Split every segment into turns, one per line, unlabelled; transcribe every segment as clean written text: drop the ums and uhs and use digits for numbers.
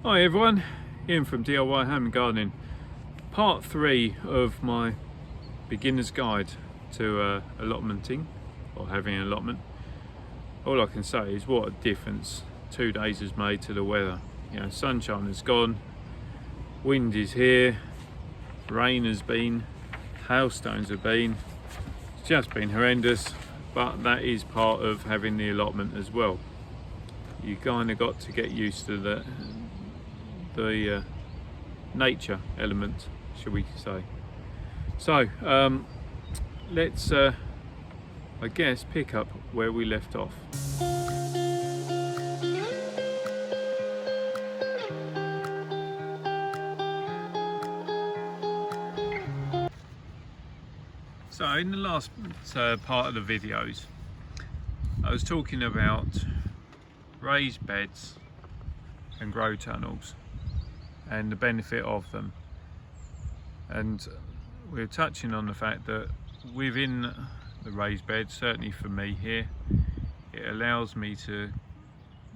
Hi everyone, Ian from DIY Home and Gardening. Part 3 of my beginner's guide to allotmenting or having an allotment. All I can say is what a difference 2 days has made to the weather. You know, sunshine has gone, wind is here, rain has been, hailstones have been. It's just been horrendous, but that is part of having the allotment as well. You kind of got to get used to the nature element, shall we say. So let's I guess pick up where we left off. So in the last part of the videos I was talking about raised beds and grow tunnels and the benefit of them, and we're touching on the fact that within the raised bed, certainly for me here, it allows me to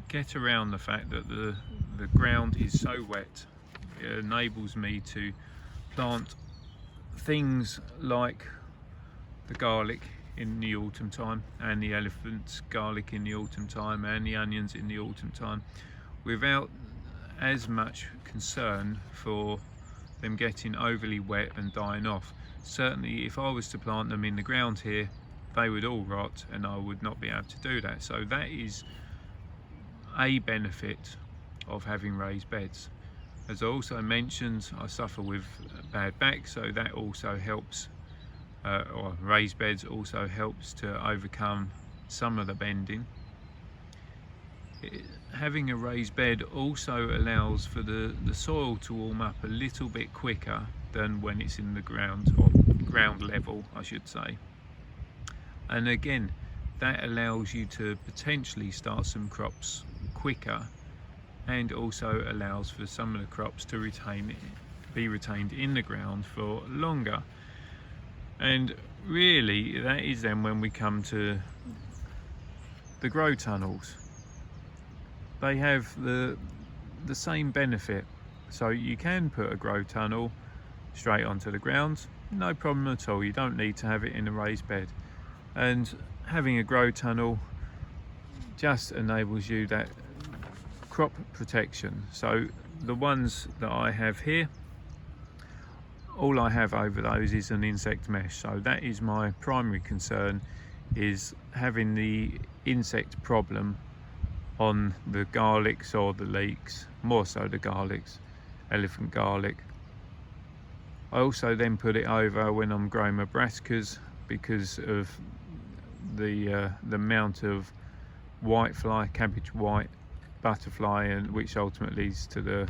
get around the fact that the ground is so wet. It enables me to plant things like the garlic in the autumn time, and the elephant's garlic in the autumn time, and the onions in the autumn time, without as much concern for them getting overly wet and dying off. Certainly if I was to plant them in the ground here, they would all rot and I would not be able to do that. So that is a benefit of having raised beds. As I also mentioned, I suffer with bad back, so that also helps, or raised beds also helps to overcome some of the bending. Having a raised bed also allows for the soil to warm up a little bit quicker than when it's in the ground, or ground level I should say. And again, that allows you to potentially start some crops quicker, and also allows for some of the crops to be retained in the ground for longer. And really that is then when we come to the grow tunnels. They have the same benefit. So you can put a grow tunnel straight onto the ground, no problem at all. You don't need to have it in a raised bed. And having a grow tunnel just enables you that crop protection. So the ones that I have here, all I have over those is an insect mesh. So that is my primary concern, is having the insect problem on the garlics or the leeks, more so the garlics, elephant garlic. I also then put it over when I'm growing my brassicas, because of the amount of whitefly, cabbage white, butterfly, and which ultimately leads to the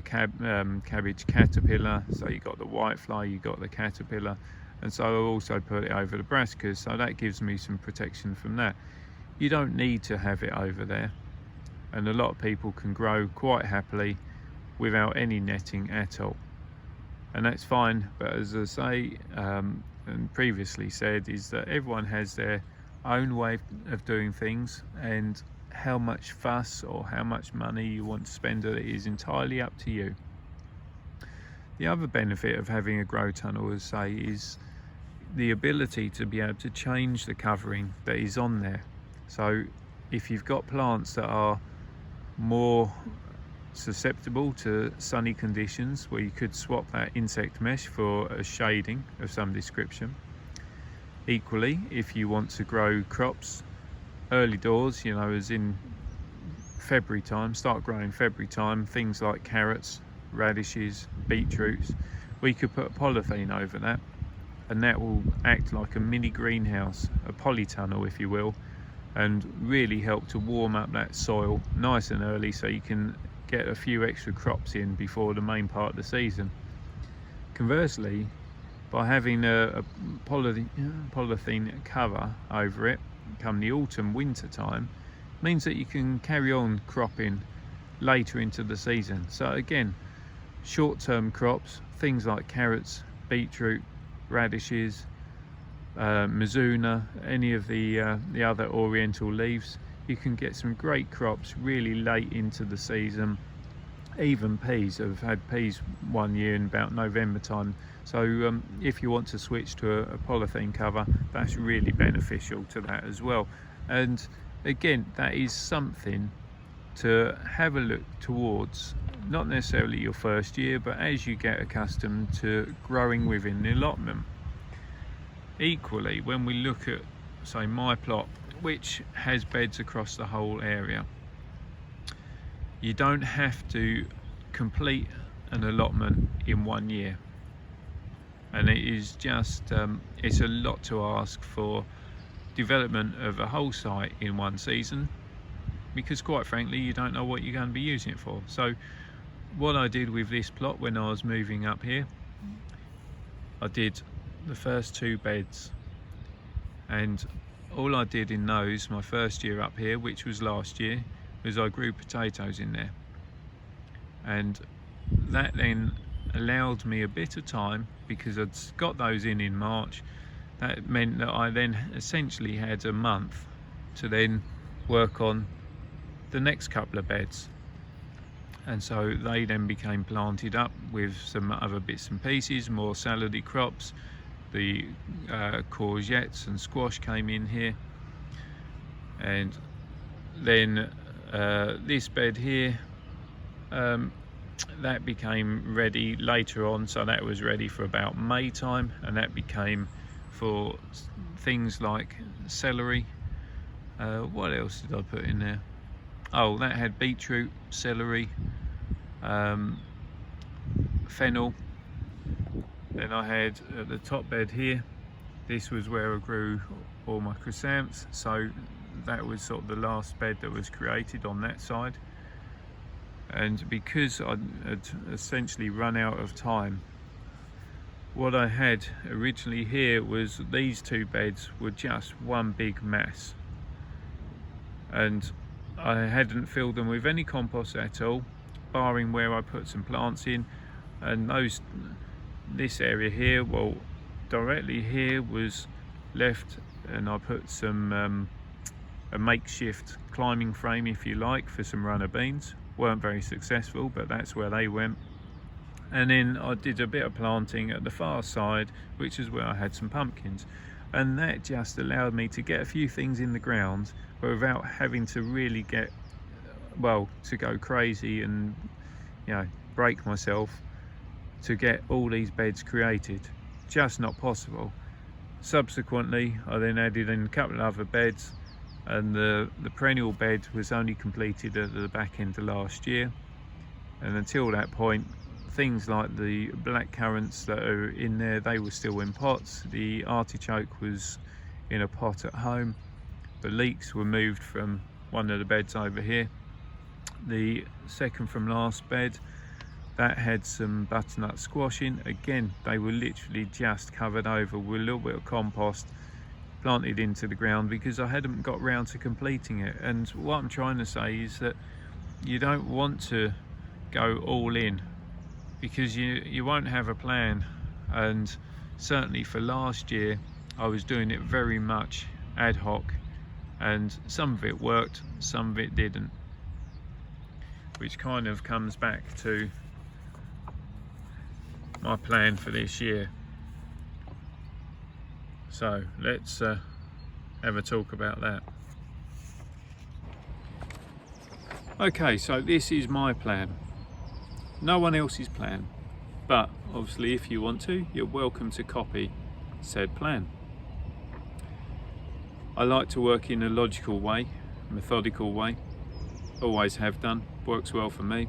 cabbage caterpillar. So you got the whitefly, you got the caterpillar, and so I also put it over the brassicas, so that gives me some protection from that. You don't need to have it over there, and a lot of people can grow quite happily without any netting at all, and that's fine. But as I say, and previously said, is that everyone has their own way of doing things, and how much fuss or how much money you want to spend on it is entirely up to you. The other benefit of having a grow tunnel, as I say, is the ability to be able to change the covering that is on there. So if you've got plants that are more susceptible to sunny conditions, where you could swap that insect mesh for a shading of some description. Equally, if you want to grow crops early doors, you know, as in February time, start growing February time, things like carrots, radishes, beetroots, we could put a polythene over that, and that will act like a mini greenhouse, a polytunnel if you will, and really help to warm up that soil nice and early, so you can get a few extra crops in before the main part of the season. Conversely, by having a polythene cover over it come the autumn winter time, means that you can carry on cropping later into the season. So again, short-term crops, things like carrots, beetroot, radishes, mizuna, any of the other oriental leaves, you can get some great crops really late into the season, even peas. I've had peas one year in about November time. So if you want to switch to a polythene cover, that's really beneficial to that as well. And again, that is something to have a look towards, not necessarily your first year, but as you get accustomed to growing within the allotment. Equally, when we look at, say, my plot, which has beds across the whole area, you don't have to complete an allotment in 1 year. And it is just, it's a lot to ask for development of a whole site in one season, because quite frankly, you don't know what you're going to be using it for. So what I did with this plot when I was moving up here, I did the first 2 beds, and all I did in those, my first year up here, which was last year, was I grew potatoes in there. And that then allowed me a bit of time, because I'd got those in March. That meant that I then essentially had a month to then work on the next couple of beds. And so they then became planted up with some other bits and pieces, more salady crops. The courgettes and squash came in here, and then this bed here, that became ready later on, so that was ready for about May time, and that became for things like celery. What else did I put in there? Oh, that had beetroot, celery, fennel. Then I had at the top bed here, this was where I grew all my chrysanthemums, so that was sort of the last bed that was created on that side. And because I had essentially run out of time, what I had originally here was these 2 beds were just one big mass, and I hadn't filled them with any compost at all, barring where I put some plants in. And this area here, well, directly here was left, and I put some a makeshift climbing frame, if you like, for some runner beans. Weren't very successful, but that's where they went. And then I did a bit of planting at the far side, which is where I had some pumpkins, and that just allowed me to get a few things in the ground, but without having to really get, well, to go crazy and, you know, break myself to get all these beds created. Just not possible. Subsequently, I then added in a couple of other beds, and the perennial bed was only completed at the back end of last year. And until that point, things like the black currants that are in there, they were still in pots. The artichoke was in a pot at home. The leeks were moved from one of the beds over here. The second from last bed, that had some butternut squash in. Again, they were literally just covered over with a little bit of compost, planted into the ground, because I hadn't got round to completing it. And what I'm trying to say is that you don't want to go all in, because you won't have a plan. And certainly for last year, I was doing it very much ad hoc, and some of it worked, some of it didn't, which kind of comes back to my plan for this year. So let's have a talk about that. Okay, so this is my plan, no one else's plan, but obviously if you want to, you're welcome to copy said plan. I like to work in a logical way, methodical way, always have done, works well for me.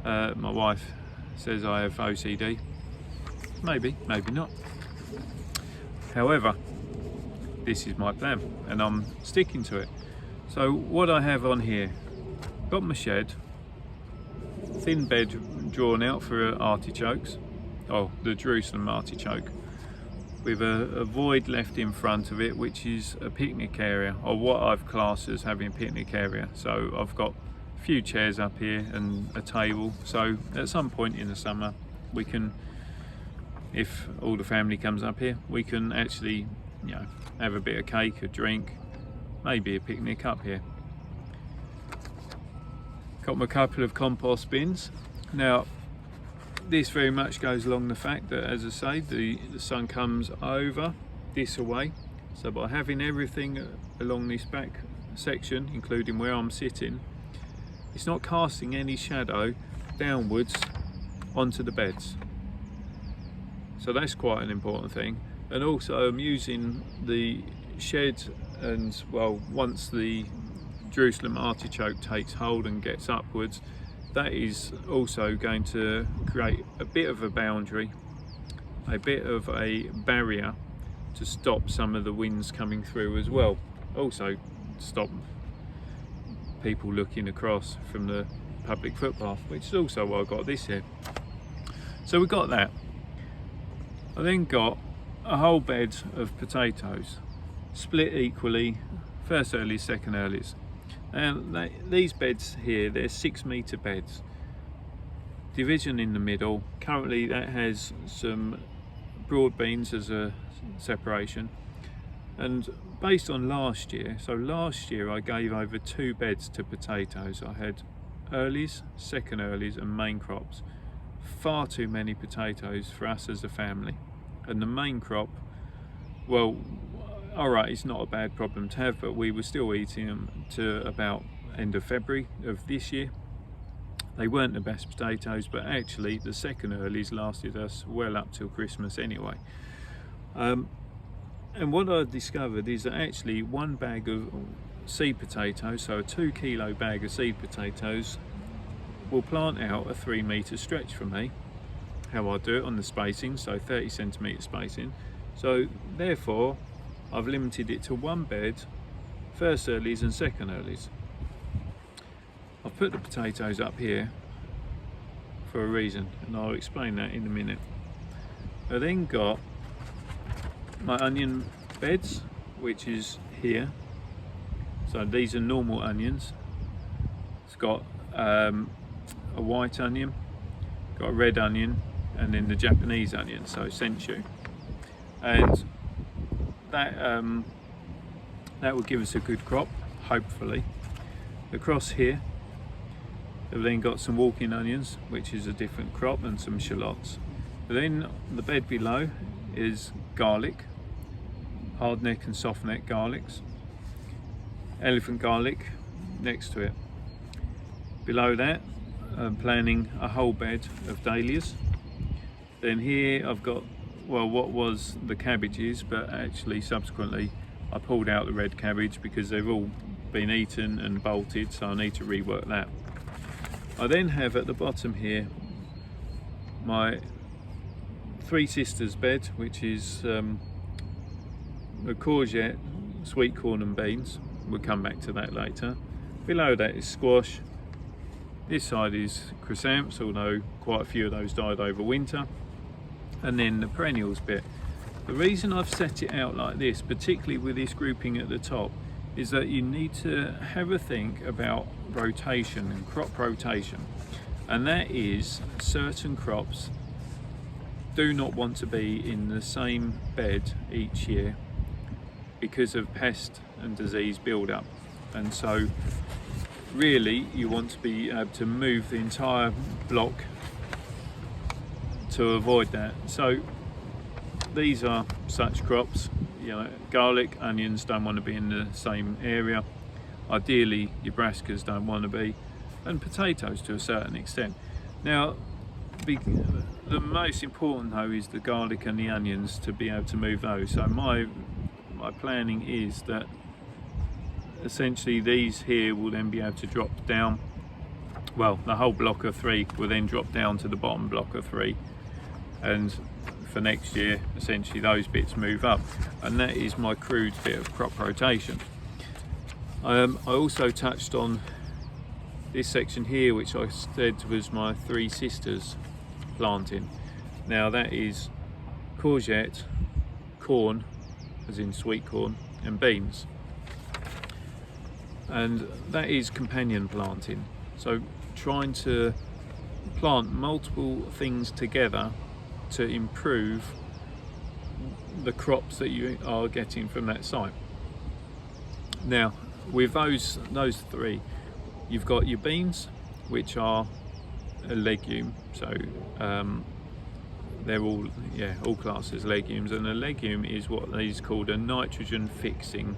My wife says I have OCD, maybe not. However, this is my plan and I'm sticking to it. So what I have on here, got my shed, thin bed drawn out for artichokes, the Jerusalem artichoke, with a void left in front of it, which is a picnic area, or what I've classed as having a picnic area. So I've got a few chairs up here and a table, so at some point in the summer we can, if all the family comes up here, we can actually, you know, have a bit of cake, a drink, maybe a picnic up here. Got my couple of compost bins. Now this very much goes along the fact that, as I say, the sun comes over this way, so by having everything along this back section, including where I'm sitting, it's not casting any shadow downwards onto the beds. So that's quite an important thing. And also I'm using the shed, and well, once the Jerusalem artichoke takes hold and gets upwards, that is also going to create a bit of a boundary, a bit of a barrier to stop some of the winds coming through as well. Also stop people looking across from the public footpath, which is also why I got this here. So we got that. I then got a whole bed of potatoes, split equally, first earlies, second earlies. And these beds here, they're 6-metre beds. Division in the middle. Currently that has some broad beans as a separation. And based on last year, so last year I gave over 2 beds to potatoes. I had earlies, second earlies and main crops. Far too many potatoes for us as a family. And the main crop, well, alright, it's not a bad problem to have, but we were still eating them to about end of February of this year. They weren't the best potatoes, but actually the second earlies lasted us well up till Christmas anyway. And what I discovered is that actually 1 bag of seed potatoes, so a 2 kilo bag of seed potatoes, will plant out a 3-metre stretch for me. How I do it on the spacing, so 30 centimetre spacing. So therefore I've limited it to 1 bed, first earlies and second earlies. I've put the potatoes up here for a reason, and I'll explain that in a minute. I then got my onion beds, which is here. So these are normal onions. It's got a white onion, got a red onion, and then the Japanese onion, so senchu. And that will give us a good crop, hopefully. Across here we've then got some walking onions, which is a different crop, and some shallots. But then the bed below is garlic, hard neck and soft neck garlics, elephant garlic next to it. Below that I'm planting a whole bed of dahlias. Then here I've got, well, what was the cabbages, but actually subsequently I pulled out the red cabbage because they've all been eaten and bolted, so I need to rework that. I then have at the bottom here my 3 sisters bed, which is a courgette, sweet corn and beans. We'll come back to that later. Below that is squash. This side is chrysanthemums, although quite a few of those died over winter. And then the perennials bit. The reason I've set it out like this, particularly with this grouping at the top, is that you need to have a think about rotation and crop rotation. And that is, certain crops do not want to be in the same bed each year because of pest and disease build-up. And so really you want to be able to move the entire block to avoid that. So these are such crops, you know, garlic, onions don't want to be in the same area. Ideally your brassicas don't want to be, and potatoes to a certain extent. Now the most important though is the garlic and the onions, to be able to move those. So my planning is that essentially these here will then be able to drop down, well, the whole block of 3 will then drop down to the bottom block of 3, and for next year essentially those bits move up, and that is my crude bit of crop rotation. I also touched on this section here, which I said was my 3 sisters planting. Now that is courgette, corn, as in sweet corn, and beans. And that is companion planting. So trying to plant multiple things together to improve the crops that you are getting from that site. Now with those 3, you've got your beans, which are a legume. So they're all classed as legumes, and a legume is what is called a nitrogen fixing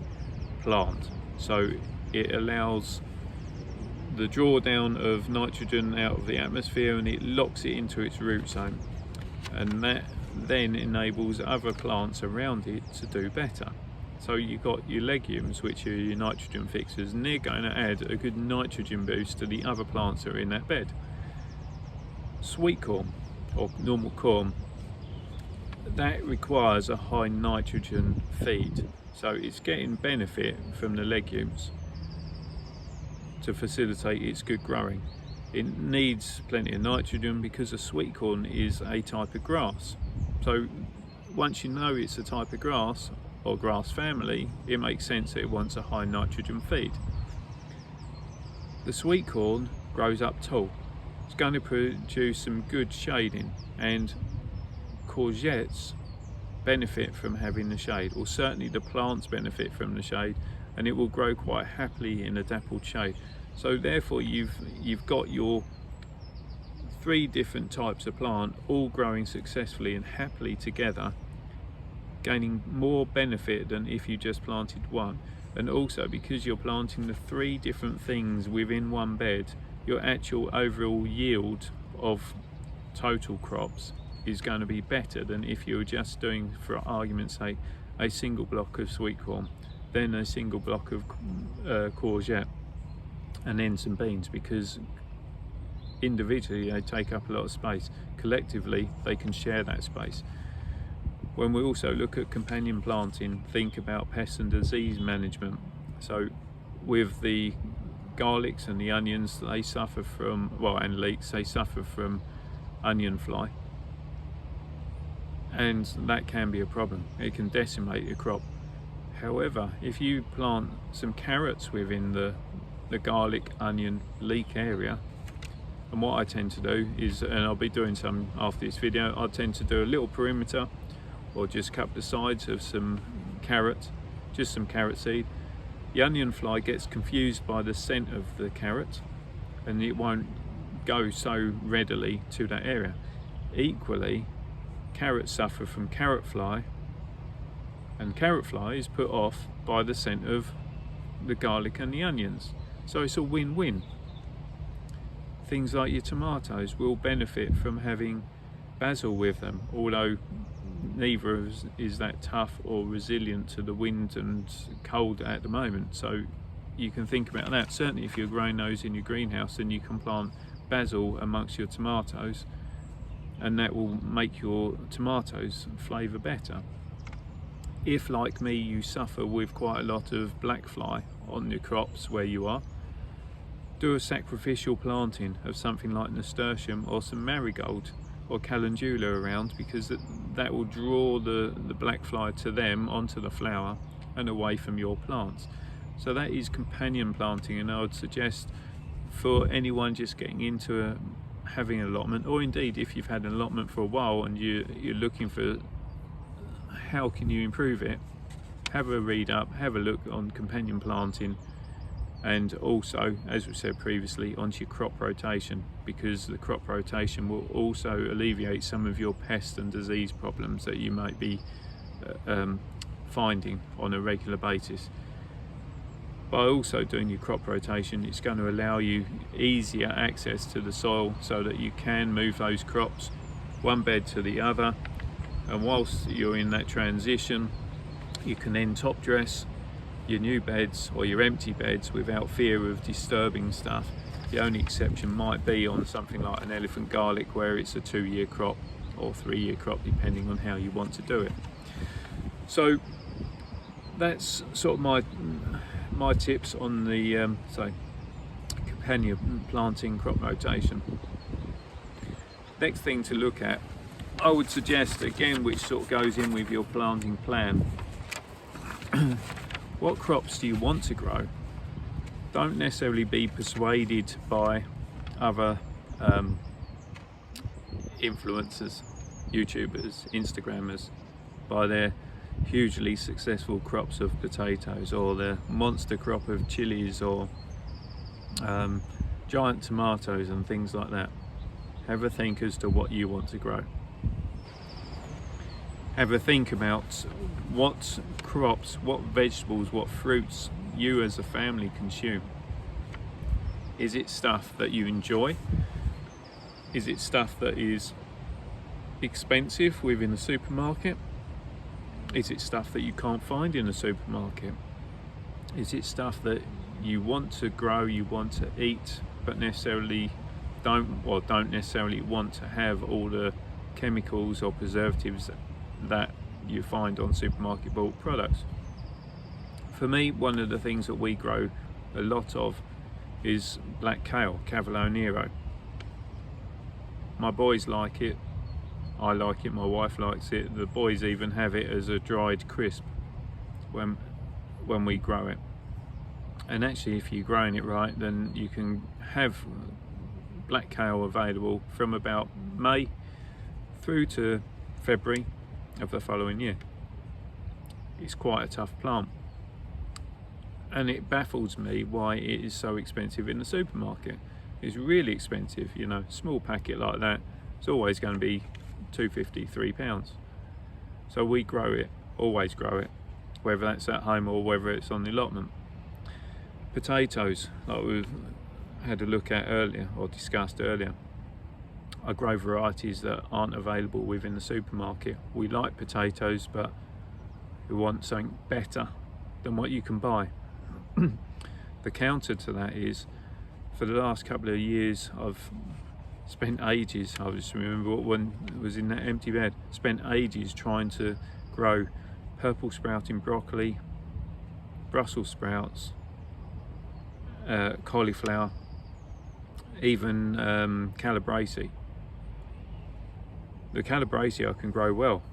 plant. So it allows the drawdown of nitrogen out of the atmosphere, and it locks it into its root zone, and that then enables other plants around it to do better. So you've got your legumes, which are your nitrogen fixers, and they're going to add a good nitrogen boost to the other plants that are in that bed. Sweet corn, or normal corn, that requires a high nitrogen feed, so it's getting benefit from the legumes to facilitate its good growing. It needs plenty of nitrogen because a sweet corn is a type of grass. So once you know it's a type of grass or grass family, it makes sense that it wants a high nitrogen feed. The sweet corn grows up tall. It's going to produce some good shading, and courgettes benefit from having the shade, or certainly the plants benefit from the shade, and it will grow quite happily in a dappled shade. So therefore you've got your 3 different types of plant all growing successfully and happily together, gaining more benefit than if you just planted one. And also, because you're planting the 3 different things within one bed, your actual overall yield of total crops is going to be better than if you were just doing, for argument's sake, a single block of sweet corn, then a single block of courgette, and then some beans, because individually they take up a lot of space. Collectively they can share that space. When we also look at companion planting, think about pest and disease management. So with the garlics and the onions, they suffer from, and leeks, they suffer from onion fly, and that can be a problem. It can decimate your crop. However, if you plant some carrots within the garlic, onion, leek area, and what I tend to do is, and I'll be doing some after this video, I tend to do a little perimeter or just cut the sides of some carrot, just some carrot seed. The onion fly gets confused by the scent of the carrot, and it won't go so readily to that area. Equally, carrots suffer from carrot fly, and carrot fly is put off by the scent of the garlic and the onions. So it's a win-win. Things like your tomatoes will benefit from having basil with them, although neither is that tough or resilient to the wind and cold at the moment. So you can think about that. Certainly if you're growing those in your greenhouse, then you can plant basil amongst your tomatoes, and that will make your tomatoes flavour better. If, like me, you suffer with quite a lot of black fly on your crops where you are, do a sacrificial planting of something like nasturtium or some marigold or calendula around, because that will draw the black fly to them onto the flower and away from your plants. So that is companion planting, and I would suggest for anyone just getting into having an allotment, or indeed if you've had an allotment for a while and you're looking for how can you improve it, have a read up, have a look on companion planting, and also, as we said previously, onto your crop rotation, because the crop rotation will also alleviate some of your pest and disease problems that you might be finding on a regular basis. By also doing your crop rotation, it's going to allow you easier access to the soil so that you can move those crops one bed to the other, and whilst you're in that transition, you can then top dress your new beds or your empty beds without fear of disturbing stuff. The only exception might be on something like an elephant garlic, where it's a 2-year crop or 3-year crop, depending on how you want to do it. So that's sort of my tips on the companion planting, crop rotation. Next thing to look at, I would suggest, again, which sort of goes in with your planting plan, what crops do you want to grow? Don't necessarily be persuaded by other influencers, YouTubers, Instagrammers, by their hugely successful crops of potatoes, or their monster crop of chilies, or giant tomatoes and things like that. Have a think as to what you want to grow. Have a think about what crops, what vegetables, what fruits you as a family consume. Is it stuff that you enjoy? Is it stuff that is expensive within the supermarket? Is it stuff that you can't find in the supermarket? Is it stuff that you want to grow, you want to eat, but necessarily don't necessarily want to have all the chemicals or preservatives that you find on supermarket bought products? For me, one of the things that we grow a lot of is black kale, Cavolo Nero. My boys like it, I like it, my wife likes it, the boys even have it as a dried crisp when we grow it. And actually, if you're growing it right, then you can have black kale available from about May through to February of the following year. It's quite a tough plant, and it baffles me why it is so expensive in the supermarket. It's really expensive, you know, small packet like that, it's always going to be £2.50, £3. So we grow it, always grow it, whether that's at home or whether it's on the allotment. Potatoes, like we've had a look at earlier or discussed earlier, I grow varieties that aren't available within the supermarket. We like potatoes, but we want something better than what you can buy. The counter to that is, for the last couple of years I've spent ages, I just remember when it was in that empty bed, spent ages trying to grow purple sprouting broccoli, Brussels sprouts, cauliflower, even calabrese. The calabrese I can grow well,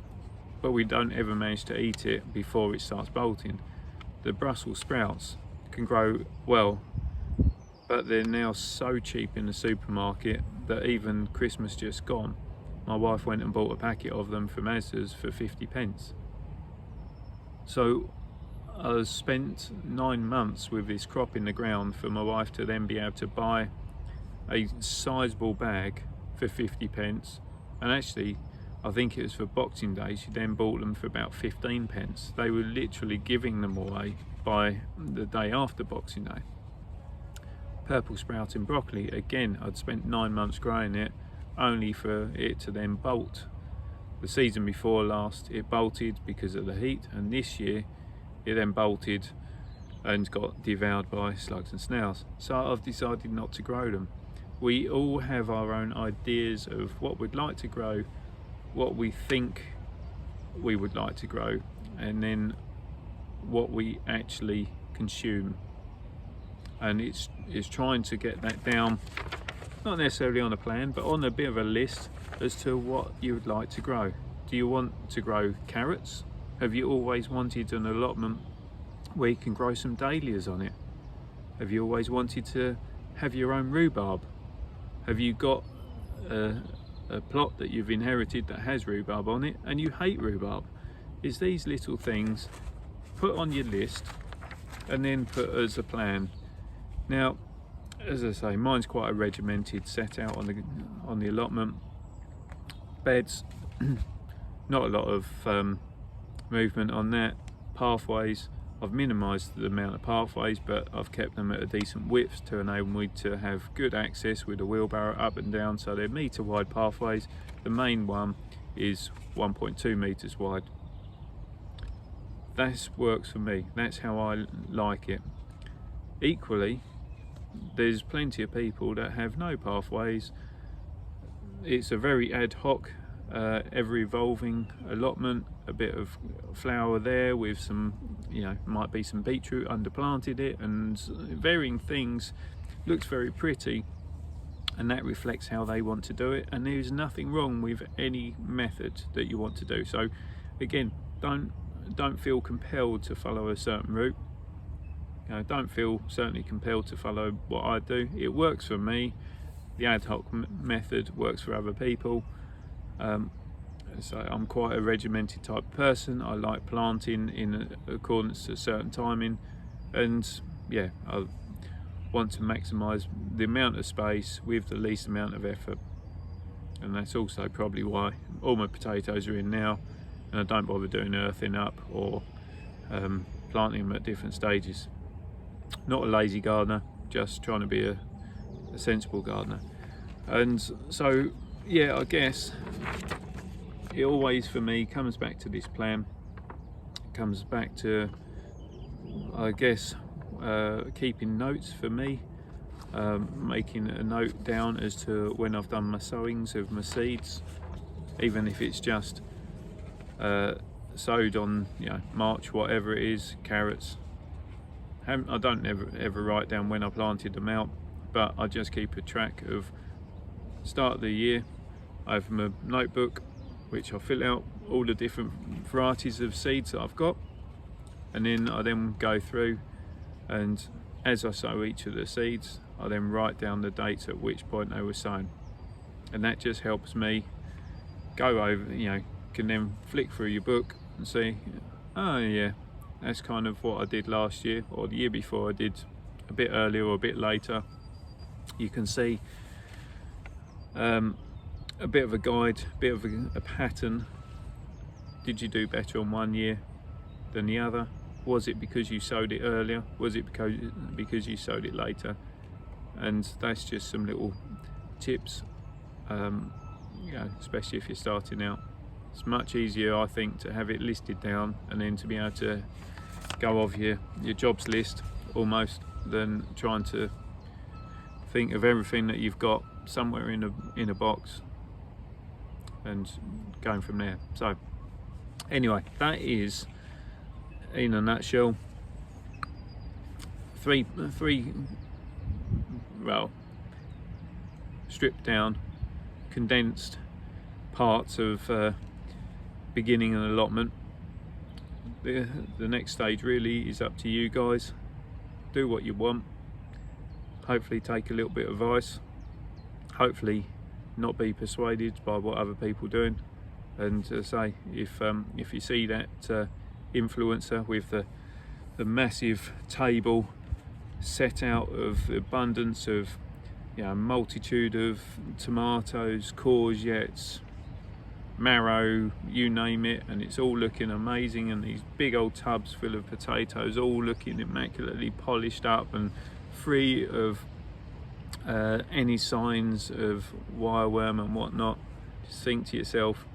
but we don't ever manage to eat it before it starts bolting. The Brussels sprouts can grow well, but they're now so cheap in the supermarket that even Christmas just gone, my wife went and bought a packet of them from Asda's for 50p. So I spent 9 months with this crop in the ground for my wife to then be able to buy a sizable bag for 50p, and actually I think it was for Boxing Day she then bought them for about 15p. They were literally giving them away by the day after Boxing Day. Purple sprouting broccoli, again, I'd spent 9 months growing it only for it to then bolt. The season before last it bolted because of the heat, and this year it then bolted and got devoured by slugs and snails. So I've decided not to grow them. We all have our own ideas of what we'd like to grow, what we think we would like to grow, and then what we actually consume. And it's trying to get that down, not necessarily on a plan, but on a bit of a list as to what you would like to grow. Do you want to grow carrots? Have you always wanted an allotment where you can grow some dahlias on it? Have you always wanted to have your own rhubarb? Have you got a plot that you've inherited that has rhubarb on it and you hate rhubarb? It's these little things put on your list and then put as a plan. Now, as I say, mine's quite a regimented set out on the allotment. Beds, not a lot of movement on that. Pathways, I've minimised the amount of pathways, but I've kept them at a decent width to enable me to have good access with a wheelbarrow up and down, so they're metre wide pathways. The main one is 1.2 metres wide. That works for me, that's how I like it. Equally, there's plenty of people that have no pathways. It's a very ad hoc, ever evolving allotment, a bit of flower there with some, you know, might be some beetroot underplanted it and varying things. Looks very pretty, and that reflects how they want to do it, and there's nothing wrong with any method that you want to do. So again, don't feel compelled to follow a certain route. You know, don't feel certainly compelled to follow what I do. It works for me. The ad hoc method works for other people. So I'm quite a regimented type of person. I like planting in accordance to a certain timing, and yeah, want to maximise the amount of space with the least amount of effort, and that's also probably why all my potatoes are in now, and I don't bother doing earthing up or planting them at different stages. Not a lazy gardener, just trying to be a sensible gardener. And so yeah, I guess it always for me comes back to this plan. It comes back to, I guess, keeping notes for me, making a note down as to when I've done my sowings of my seeds, even if it's just sowed on, you know, March, whatever it is, carrots. I don't ever write down when I planted them out, but I just keep a track of start of the year. I have my notebook which I fill out all the different varieties of seeds that I've got, and then I go through, and as I sow each of the seeds I then write down the dates at which point they were sown, and that just helps me go over, you know, can then flick through your book and see, oh yeah, that's kind of what I did last year, or the year before I did a bit earlier or a bit later. You can see a bit of a guide, a bit of a pattern. Did you do better on one year than the other? Was it because you sowed it earlier? Was it because you sowed it later? And that's just some little tips, you know, especially if you're starting out. It's much easier, I think, to have it listed down and then to be able to go off your jobs list almost, than trying to think of everything that you've got somewhere in a box and going from there. So anyway, that is, in a nutshell, three well, stripped down, condensed parts of beginning an allotment. The next stage really is up to you guys. Do what you want. Hopefully take a little bit of advice. Hopefully not be persuaded by what other people are doing. And say, if you see that influencer with the massive table set out of abundance of, you know, multitude of tomatoes, courgettes, marrow, you name it, and it's all looking amazing, and these big old tubs full of potatoes all looking immaculately polished up and free of any signs of wireworm and whatnot, just think to yourself,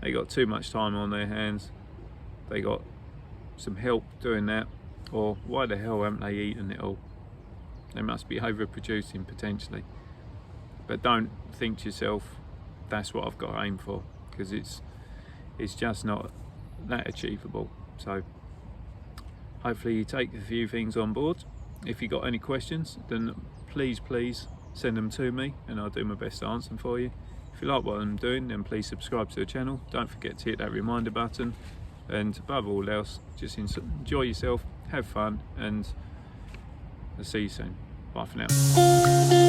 they got too much time on their hands, they got some help doing that, or why the hell haven't they eaten it all? They must be overproducing potentially. But don't think to yourself, that's what I've got to aim for, because it's just not that achievable. So hopefully you take a few things on board. If you got any questions, then please send them to me and I'll do my best to answer them for you. If you like what I'm doing, then please subscribe to the channel. Don't forget to hit that reminder button, and above all else, just enjoy yourself, have fun, and I'll see you soon. Bye for now.